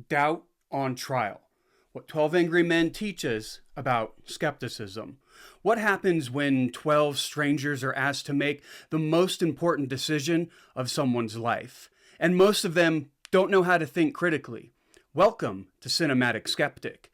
Doubt on Trial. What 12 Angry Men teaches about skepticism. What happens when 12 strangers are asked to make the most important decision of someone's life, and most of them don't know how to think critically? Welcome to Cinematic Skeptic.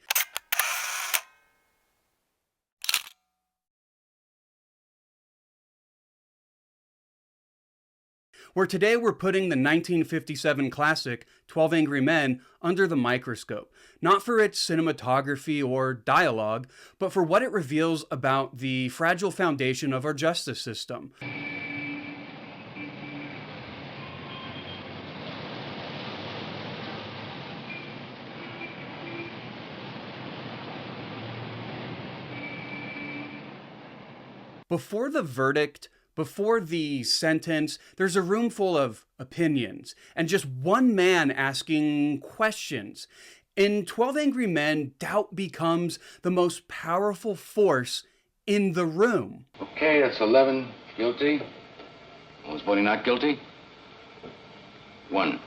Where today we're putting the 1957 classic 12 Angry Men under the microscope, not for its cinematography or dialogue, but for what it reveals about the fragile foundation of our justice system. Before the verdict, before the sentence, there's a room full of opinions and just one man asking questions. In 12 Angry Men, doubt becomes the most powerful force in the room. Okay, that's 11 guilty. Was Bonnie not guilty? 1.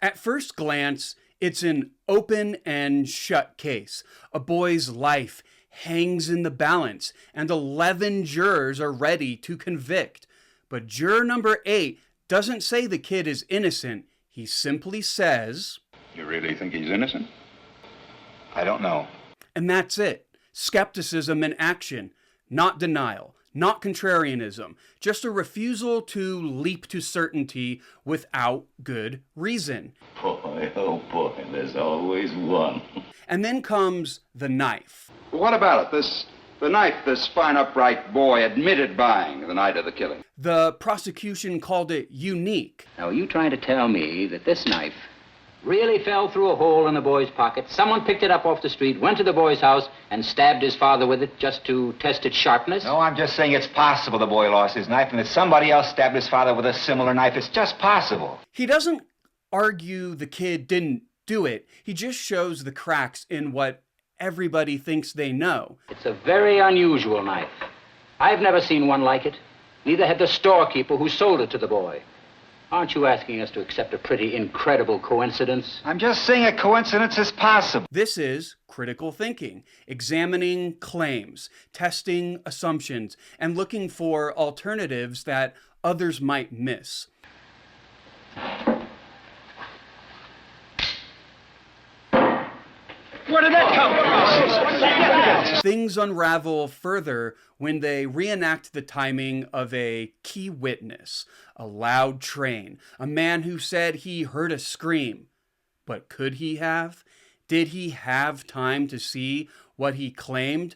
At first glance, it's an open and shut case. A boy's life hangs in the balance, and 11 jurors are ready to convict. But juror number 8 doesn't say the kid is innocent. He simply says, "You really think he's innocent?" "I don't know." And that's it. Skepticism in action. Not denial, not contrarianism, just a refusal to leap to certainty without good reason. Boy, oh boy, there's always one. And then comes the knife. What about it? The knife this fine, upright boy admitted buying the night of the killing. The prosecution called it unique. Now, are you trying to tell me that this knife really fell through a hole in the boy's pocket? Someone picked it up off the street, went to the boy's house, and stabbed his father with it just to test its sharpness? No, I'm just saying it's possible the boy lost his knife and that somebody else stabbed his father with a similar knife. It's just possible. He doesn't argue the kid didn't do it. He just shows the cracks in what everybody thinks they know. It's a very unusual knife. I've never seen one like it. Neither had the storekeeper who sold it to the boy. Aren't you asking us to accept a pretty incredible coincidence? I'm just saying a coincidence is possible. This is critical thinking, examining claims, testing assumptions, and looking for alternatives that others might miss. Where did that come from? Things unravel further when they reenact the timing of a key witness, a loud train, a man who said he heard a scream. But could he have? Did he have time to see what he claimed?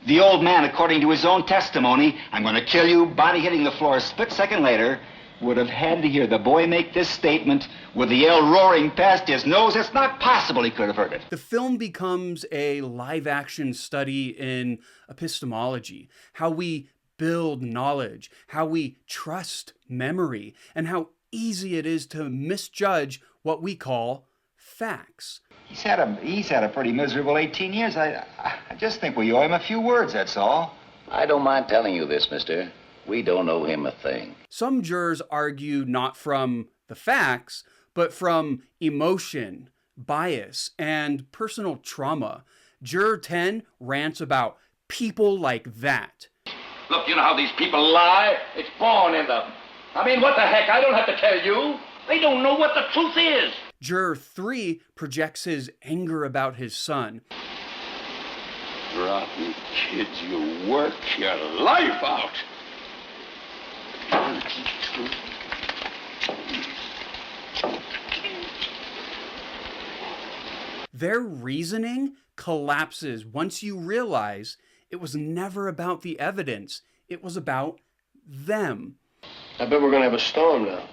The old man, according to his own testimony, "I'm going to kill you," body hitting the floor a split second later, would have had to hear the boy make this statement with the yell roaring past his nose. It's not possible he could have heard it. The film becomes a live-action study in epistemology, how we build knowledge, how we trust memory, and how easy it is to misjudge what we call facts. He's had a pretty miserable 18 years. I just think we owe him a few words, that's all. I don't mind telling you this, mister. We don't owe him a thing. Some jurors argue not from the facts, but from emotion, bias, and personal trauma. Juror 10 rants about people like that. Look, you know how these people lie? It's born in them. I mean, what the heck? I don't have to tell you. They don't know what the truth is. Juror 3 projects his anger about his son. Rotten kids, you work your life out. Their reasoning collapses once you realize it was never about the evidence. It was about them. I bet we're going to have a storm now.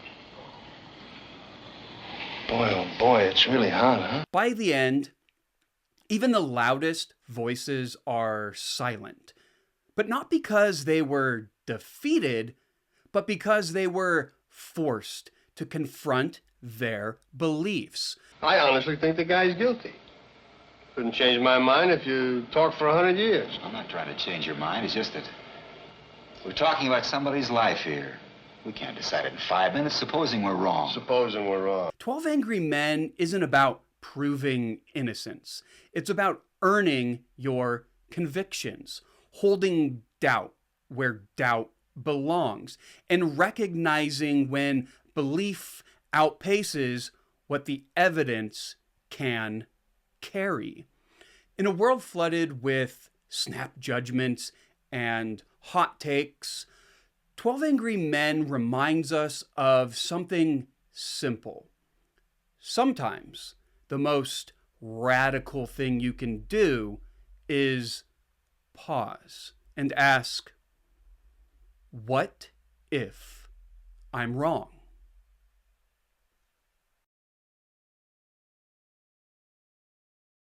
Boy, oh boy, it's really hot, huh? By the end, even the loudest voices are silent. But not because they were defeated, but because they were forced to confront their beliefs. I honestly think the guy's guilty. Couldn't change my mind if you talked for 100 years. I'm not trying to change your mind. It's just that we're talking about somebody's life here. We can't decide it in 5 minutes, supposing we're wrong. Supposing we're wrong. 12 Angry Men isn't about proving innocence. It's about earning your convictions, holding doubt where doubt belongs, and recognizing when belief outpaces what the evidence can carry. In a world flooded with snap judgments and hot takes, 12 Angry Men reminds us of something simple. Sometimes the most radical thing you can do is pause and ask, what if I'm wrong?